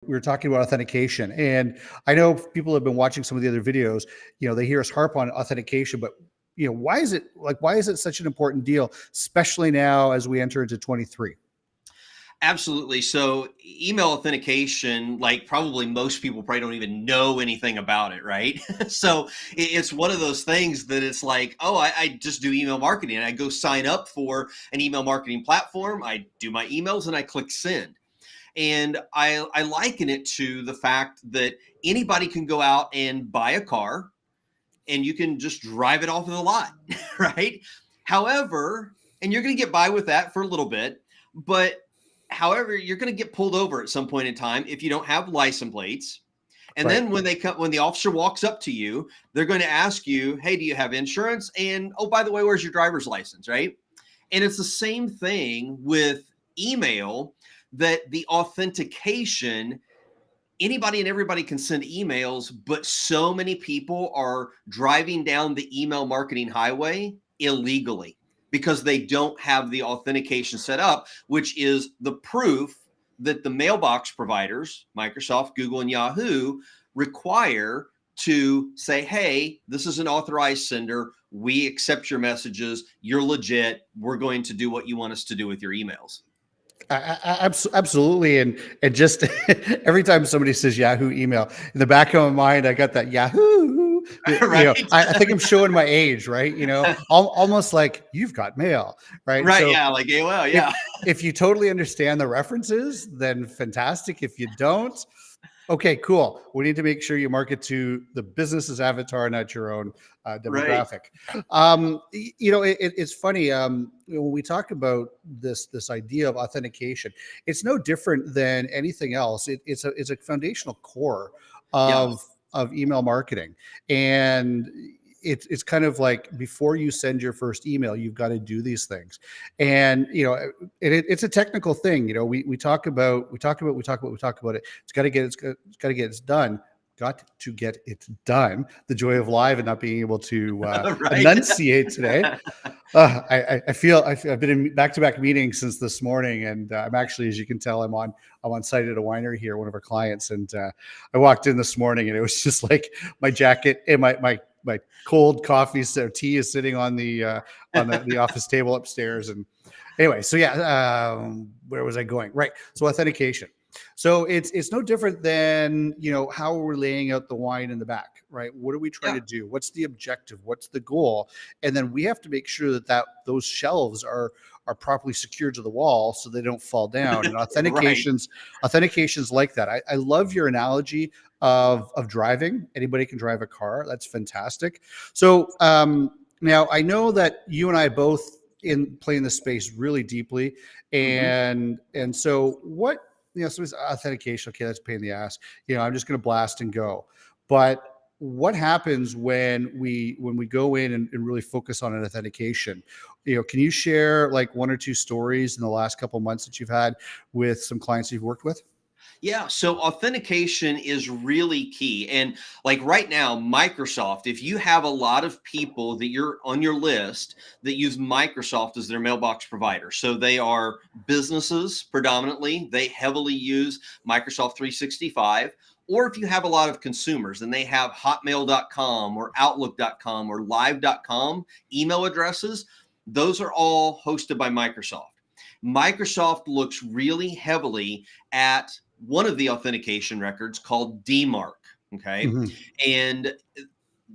We were talking about authentication, and I know people have been watching some of the other videos. They hear us harp on authentication, but why is it such an important deal, especially now as we enter into 23? Absolutely. So email authentication, like probably most people probably don't even know anything about it, right? So it's one of those things that it's like, oh, I just do email marketing. I go sign up for an email marketing platform. I do my emails and I click send. And I liken it to the fact that anybody can go out and buy a car and you can just drive it off of the lot, right? However, and you're going to get by with that for a little bit, but however, you're going to get pulled over at some point in time if you don't have license plates. And Right. then when the officer walks up to you, they're going to ask you, "Hey, do you have insurance? And oh, by the way, where's your driver's license?" Right? And it's the same thing with email, that the authentication, anybody and everybody can send emails, but so many people are driving down the email marketing highway illegally because they don't have the authentication set up, which is the proof that the mailbox providers, Microsoft, Google, and Yahoo, require to say, hey, this is an authorized sender. We accept your messages. You're legit. We're going to do what you want us to do with your emails. Absolutely, and just every time somebody says Yahoo email, in the back of my mind, I got that Yahoo. Right. I think I'm showing my age, right? Almost like you've got mail, right? Right. So Yeah. Like AOL. if Yeah. if you totally understand the references, then fantastic. If you don't, okay, cool. We need to make sure you market to the business's avatar, not your own Right. demographic. It's funny when we talk about this idea of authentication. It's no different than anything else. It's a foundational core Yeah. of email marketing, and it's kind of like before you send your first email, you've got to do these things, and it's a technical thing. We talk about it. It's got to get it's done. Got to get it done. The joy of live and not being able to Right. enunciate today. I've been in back-to-back meetings since this morning, and I'm actually, as you can tell, I'm on site at a winery here, one of our clients, and I walked in this morning, and it was just like my jacket and my cold coffee, so tea is sitting on the office table upstairs. And anyway, so yeah, where was I going? Right. So authentication. So it's no different than how we're laying out the wine in the back, right? What are we trying Yeah. to do? What's the objective? What's the goal? And then we have to make sure that those shelves are properly secured to the wall so they don't fall down. And Right. authentications like that. I love your analogy of driving. Anybody can drive a car. That's fantastic. So now I know that you and I both in playing this space really deeply, Hmm. and so what so it's authentication. Okay, that's a pain in the ass. I'm just going to blast and go. But what happens when we go in and really focus on an authentication? Can you share like one or two stories in the last couple of months that you've had with some clients you've worked with? Yeah. So authentication is really key. And like right now, Microsoft, if you have a lot of people that you're on your list that use Microsoft as their mailbox provider, so they are businesses predominantly, they heavily use Microsoft 365. Or if you have a lot of consumers and they have hotmail.com or outlook.com or live.com email addresses, those are all hosted by Microsoft. Microsoft looks really heavily at one of the authentication records called DMARC. Okay. Mm-hmm. And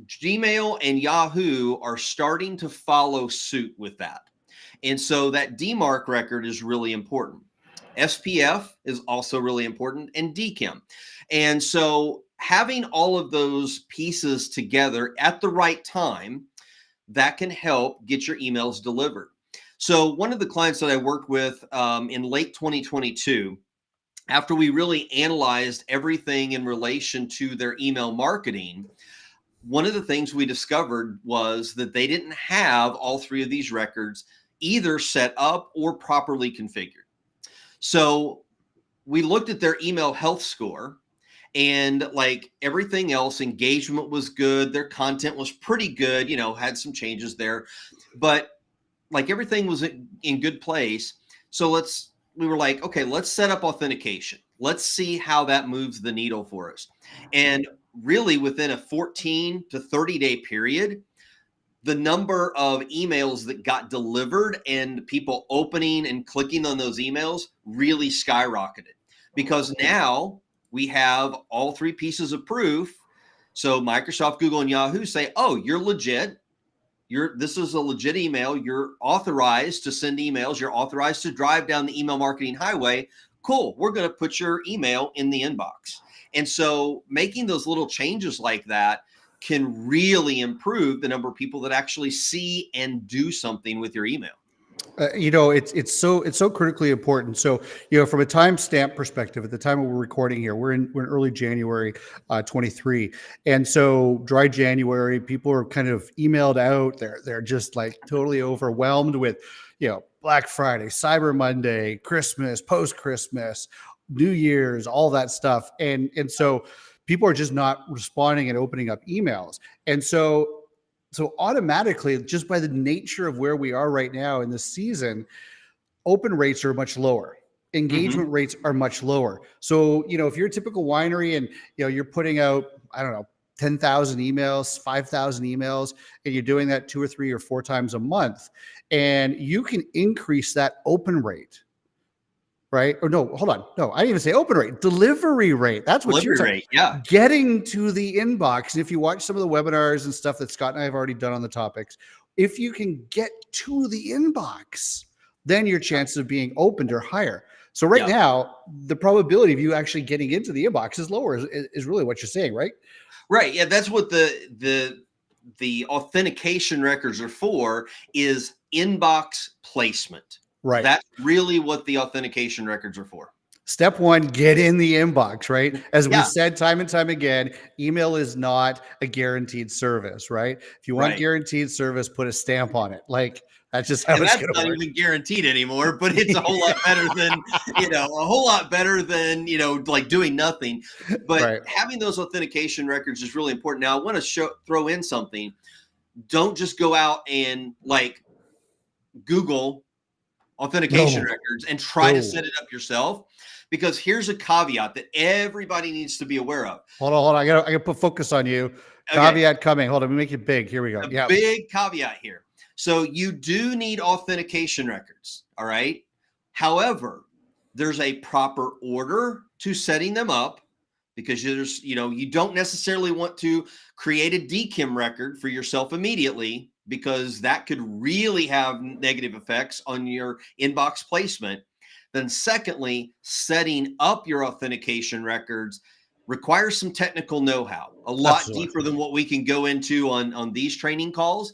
Gmail and Yahoo are starting to follow suit with that. And so that DMARC record is really important. SPF is also really important, and DKIM. And so having all of those pieces together at the right time, that can help get your emails delivered. So one of the clients that I worked with in late 2022, after we really analyzed everything in relation to their email marketing, one of the things we discovered was that they didn't have all three of these records either set up or properly configured. So we looked at their email health score, and like everything else, engagement was good. Their content was pretty good, had some changes there, but like everything was in good place. So we were like, okay, let's set up authentication. Let's see how that moves the needle for us. And really, within a 14 to 30-day period, the number of emails that got delivered and people opening and clicking on those emails really skyrocketed, because now we have all three pieces of proof. So Microsoft, Google, and Yahoo say, oh, you're legit. This is a legit email. You're authorized to send emails. You're authorized to drive down the email marketing highway. Cool. We're going to put your email in the inbox. And so making those little changes like that can really improve the number of people that actually see and do something with your email. It's so critically important. So, from a timestamp perspective, at the time we're recording here, we're in early January 23, and so dry January, people are kind of emailed out. They're just like totally overwhelmed with, Black Friday, Cyber Monday, Christmas, post Christmas, New Year's, all that stuff, and so people are just not responding and opening up emails, and so automatically, just by the nature of where we are right now in the season, open rates are much lower. Engagement rates are much lower. So, if you're a typical winery and, you're putting out, I don't know, 10,000 emails, 5,000 emails, and you're doing that 2 or 3 or 4 times a month, and you can increase that open rate, right? Or no, hold on. No, I didn't even say open rate, delivery rate. That's what you're talking about. Yeah. Getting to the inbox. And if you watch some of the webinars and stuff that Scott and I have already done on the topics, if you can get to the inbox, then your chances of being opened are higher. So right now, the probability of you actually getting into the inbox is lower, is really what you're saying, right? Right. Yeah. That's what the authentication records are for, is inbox placement. Right. That's really what the authentication records are for. Step one, get in the inbox, right? As we said time and time again, email is not a guaranteed service, right? If you want guaranteed service, put a stamp on it. Like, that's just how it's going to work. That's not even guaranteed anymore, but it's a whole lot better than, like doing nothing. But having those authentication records is really important. Now, I want to throw in something. Don't just go out and like Google authentication records and try to set it up yourself, because here's a caveat that everybody needs to be aware of. Hold on. I gotta put focus on you. Okay. Caveat coming. Hold on. Let me make it big. Here we go. Yeah. Big caveat here. So you do need authentication records. All right. However, there's a proper order to setting them up, because you don't necessarily want to create a DKIM record for yourself immediately, because that could really have negative effects on your inbox placement. Then secondly, setting up your authentication records requires some technical know-how, a lot deeper than what we can go into on these training calls.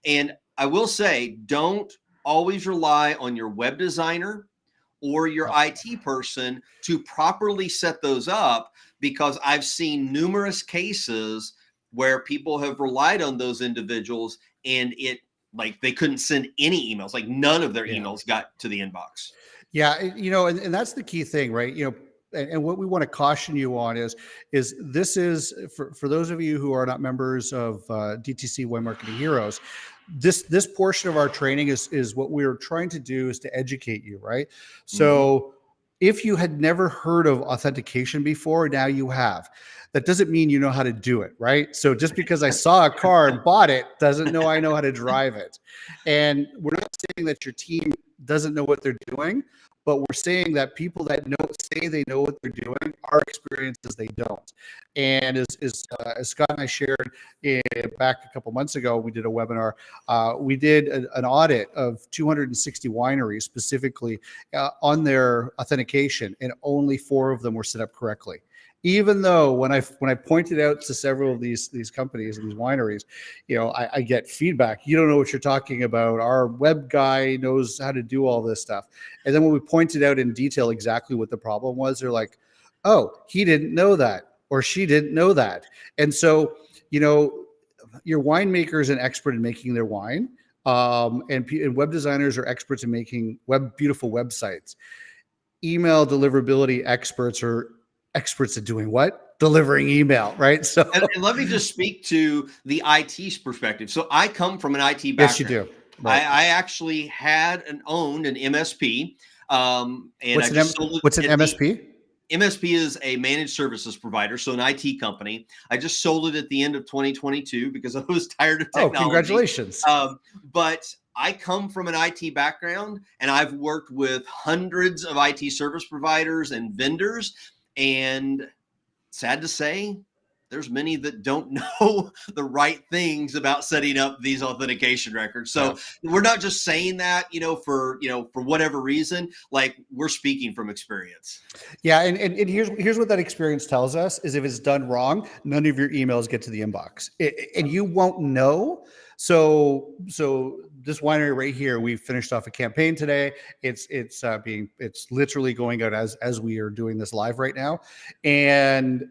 And I will say, don't always rely on your web designer or your IT person to properly set those up, because I've seen numerous cases where people have relied on those individuals and they couldn't send any emails, like none of their emails got to the inbox. Yeah. And that's the key thing, right? And what we want to caution you on is this is for those of you who are not members of DTC Wine Marketing Heroes, this portion of our training is what we're trying to do is to educate you, right? So if you had never heard of authentication before, now you have. That doesn't mean you know how to do it, right? So just because I saw a car and bought it doesn't know I know how to drive it. And we're not saying that your team doesn't know what they're doing, but we're saying that people that say they know what they're doing, our experience is they don't. And as Scott and I shared back a couple months ago, we did a webinar. We did an audit of 260 wineries specifically on their authentication, and only 4 of them were set up correctly. Even though when I pointed out to several of these companies and these wineries, I get feedback. You don't know what you're talking about. Our web guy knows how to do all this stuff. And then when we pointed out in detail exactly what the problem was, they're like, oh, he didn't know that, or she didn't know that. And so, your winemaker is an expert in making their wine, and web designers are experts in making beautiful websites. Email deliverability experts are experts at doing what? Delivering email, right? So, and let me just speak to the IT's perspective. So I come from an IT background. Yes, you do. Right. I actually had and owned an MSP. And what's an MSP? MSP is a managed services provider, so an IT company. I just sold it at the end of 2022 because I was tired of Oh, technology. congratulations. But I come from an IT background, and I've worked with hundreds of IT service providers and vendors. And sad to say, there's many that don't know the right things about setting up these authentication records. So we're not just saying that, for whatever reason. Like, we're speaking from experience. Yeah, and here's what that experience tells us is if it's done wrong, none of your emails get to the inbox, and you won't know. So this winery right here, we finished off a campaign today. It's literally going out as we are doing this live right now, and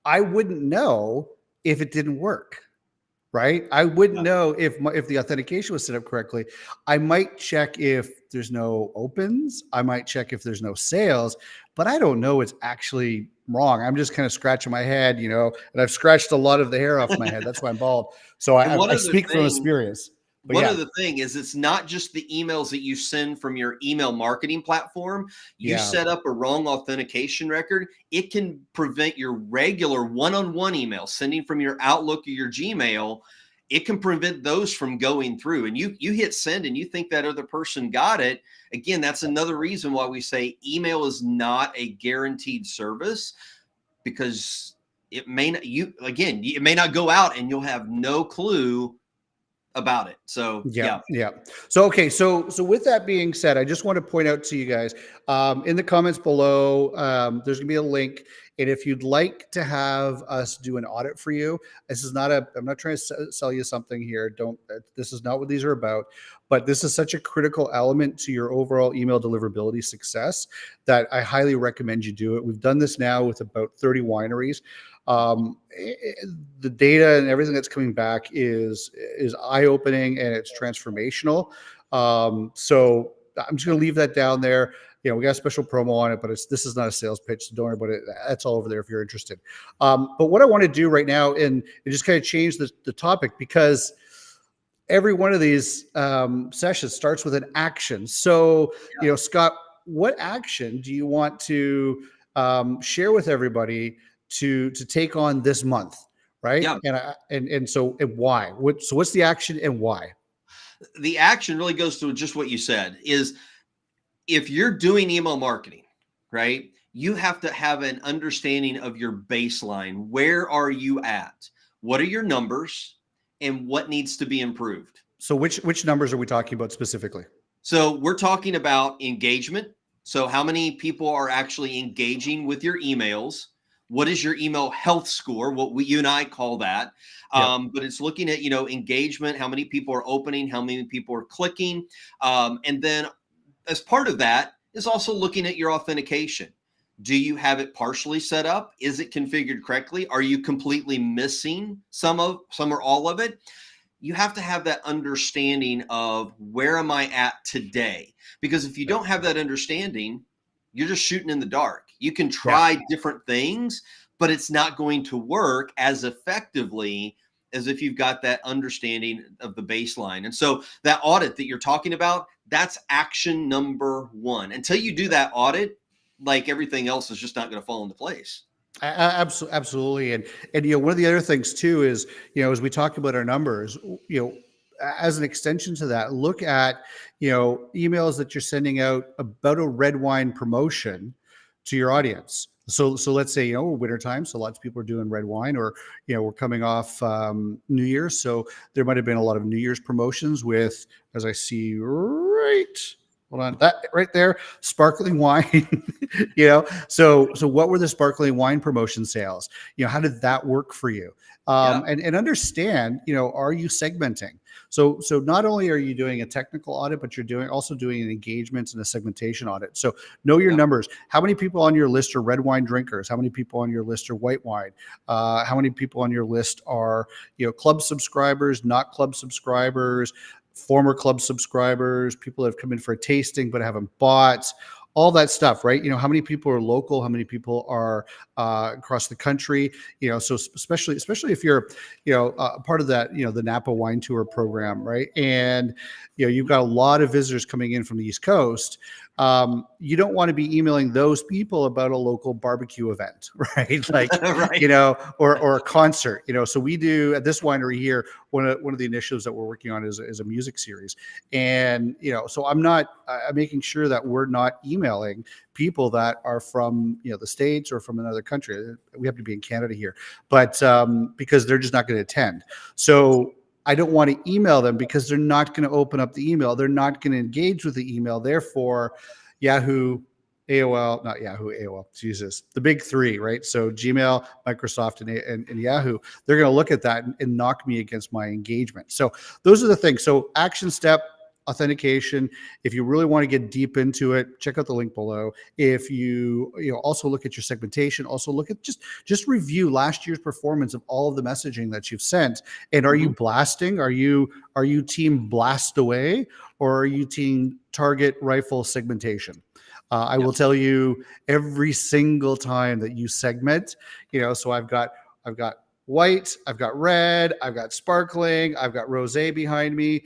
I wouldn't know if it didn't work. Right? I wouldn't know if the authentication was set up correctly. I might check if there's no opens. I might check if there's no sales, but I don't know it's actually wrong. I'm just kind of scratching my head, and I've scratched a lot of the hair off my head. That's why I'm bald. So I speak from experience. But one other thing is, it's not just the emails that you send from your email marketing platform. You set up a wrong authentication record, it can prevent your regular one-on-one email sending from your Outlook or your Gmail. It can prevent those from going through, and you hit send and you think that other person got it. Again, that's another reason why we say email is not a guaranteed service, because it may not, it may not go out and you'll have no clue about it. So yeah. So okay, so with that being said, I just want to point out to you guys, in the comments below, there's gonna be a link, and if you'd like to have us do an audit for you, I'm not trying to sell you something here. This is not what these are about, but this is such a critical element to your overall email deliverability success that I highly recommend you do it. We've done this now with about 30 wineries. The data and everything that's coming back is eye-opening, and it's transformational. So I'm just going to leave that down there. We got a special promo on it, but this is not a sales pitch, so don't worry about it. That's all over there if you're interested. But what I want to do right now, and just kind of change the topic, because every one of these sessions starts with an action. So, Scott, what action do you want to share with everybody to take on this month, right? And why? What's the action and why? The action really goes to just what you said, is if you're doing email marketing, right, you have to have an understanding of your baseline. Where are you at? What are your numbers, and what needs to be improved? So which numbers are we talking about specifically? So we're talking about engagement. So how many people are actually engaging with your emails? What is your email health score? What you and I call that. But it's looking at, engagement, how many people are opening, how many people are clicking. And then as part of that is also looking at your authentication. Do you have it partially set up? Is it configured correctly? Are you completely missing some or all of it? You have to have that understanding of, where am I at today? Because if you don't have that understanding, you're just shooting in the dark. You can try different things, but it's not going to work as effectively as if you've got that understanding of the baseline. And so that audit that you're talking about, that's action number one. Until you do that audit, like everything else is just not going to fall into place. Absolutely. And one of the other things too is, as we talk about our numbers, as an extension to that, look at, emails that you're sending out about a red wine promotion to your audience. So let's say, wintertime, so lots of people are doing red wine, or, we're coming off New Year's. So there might've been a lot of New Year's promotions with, as I see hold on, that right there, sparkling wine. So what were the sparkling wine promotion sales? How did that work for you? And understand, are you segmenting? So not only are you doing a technical audit, but you're also doing an engagement and a segmentation audit. So know your numbers. How many people on your list are red wine drinkers? How many people on your list are white wine? How many people on your list are, club subscribers, not club subscribers, former club subscribers, people that have come in for a tasting but haven't bought, all that stuff, right? How many people are local, how many people are across the country, so especially if you're, part of that, the Napa Wine Tour program, right? And, you've got a lot of visitors coming in from the East Coast. you don't want to be emailing those people about a local barbecue event, right? Like, Right. or a concert, so we do at this winery here, one of the initiatives that we're working on is a music series. And, so I'm making sure that we're not emailing people that are from, the States or from another country. We have to be in Canada here, but because they're just not going to attend. So I don't want to email them because they're not going to open up the email. They're not going to engage with the email. Therefore, Yahoo, AOL, not Yahoo, AOL, Jesus, the big three, right? So Gmail, Microsoft, and Yahoo, they're going to look at that and knock me against my engagement. So those are the things. So action step, authentication. If you really want to get deep into it, check out the link below. If you also look at your segmentation, also look at just review last year's performance of all of the messaging that you've sent. And are you blasting? Are you team blast away, or are you team target rifle segmentation? I will tell you, every single time that you segment, so I've got white, I've got red, I've got sparkling, I've got rosé behind me.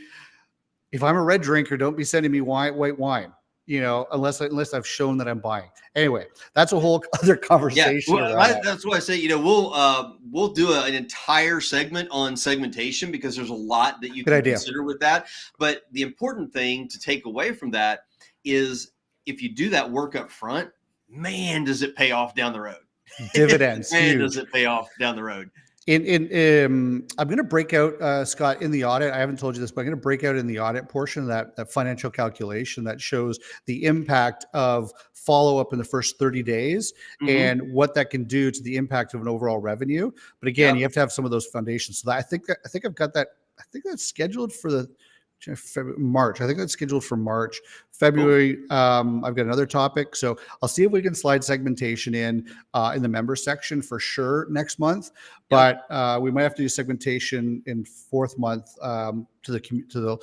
If I'm a red drinker, don't be sending me white wine, unless I've shown that I'm buying. Anyway, that's a whole other conversation. Yeah, well, that's why I say, we'll do an entire segment on segmentation, because there's a lot that you can consider with that. But the important thing to take away from that is, if you do that work up front, man, does it pay off down the road. Dividends. Man, does it pay off down the road. I'm going to break out, Scott, in the audit. I haven't told you this, but I'm going to break out in the audit portion of that financial calculation that shows the impact of follow-up in the first 30 days and what that can do to the impact of an overall revenue. But again, you have to have some of those foundations. So I think I've got that. I think that's scheduled for the March. I think that's scheduled for March. February, I've got another topic. So I'll see if we can slide segmentation in the member section for sure next month. But we might have to do segmentation in fourth month to the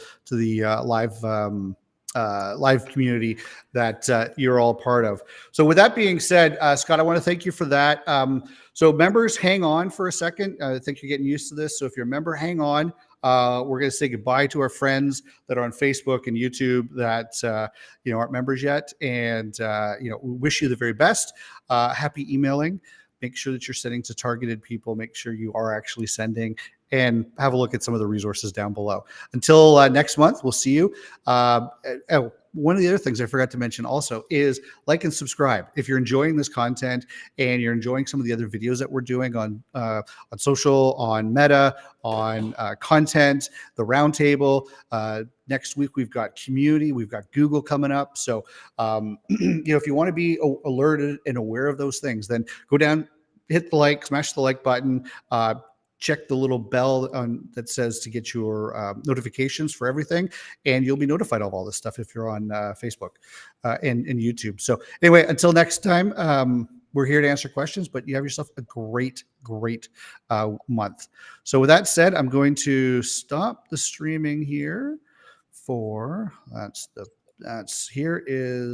live community that you're all part of. So with that being said, Scott, I want to thank you for that. So members, hang on for a second. I think you're getting used to this. So if you're a member, hang on. We're going to say goodbye to our friends that are on Facebook and YouTube that aren't members yet, and we wish you the very best. Happy emailing. Make sure that you're sending to targeted people. Make sure you are actually sending, and have a look at some of the resources down below. Until next month, we'll see you. One of the other things I forgot to mention also is like and subscribe. If you're enjoying this content and you're enjoying some of the other videos that we're doing on social, on Meta, on content, the roundtable. Next week, we've got community, we've got Google coming up. So, if you want to be alerted and aware of those things, then go down, hit the like, smash the like button, check the little bell that says to get your notifications for everything, and you'll be notified of all this stuff if you're on Facebook and YouTube. So anyway, until next time, we're here to answer questions, but you have yourself a great month. So with that said, I'm going to stop the streaming here for, here is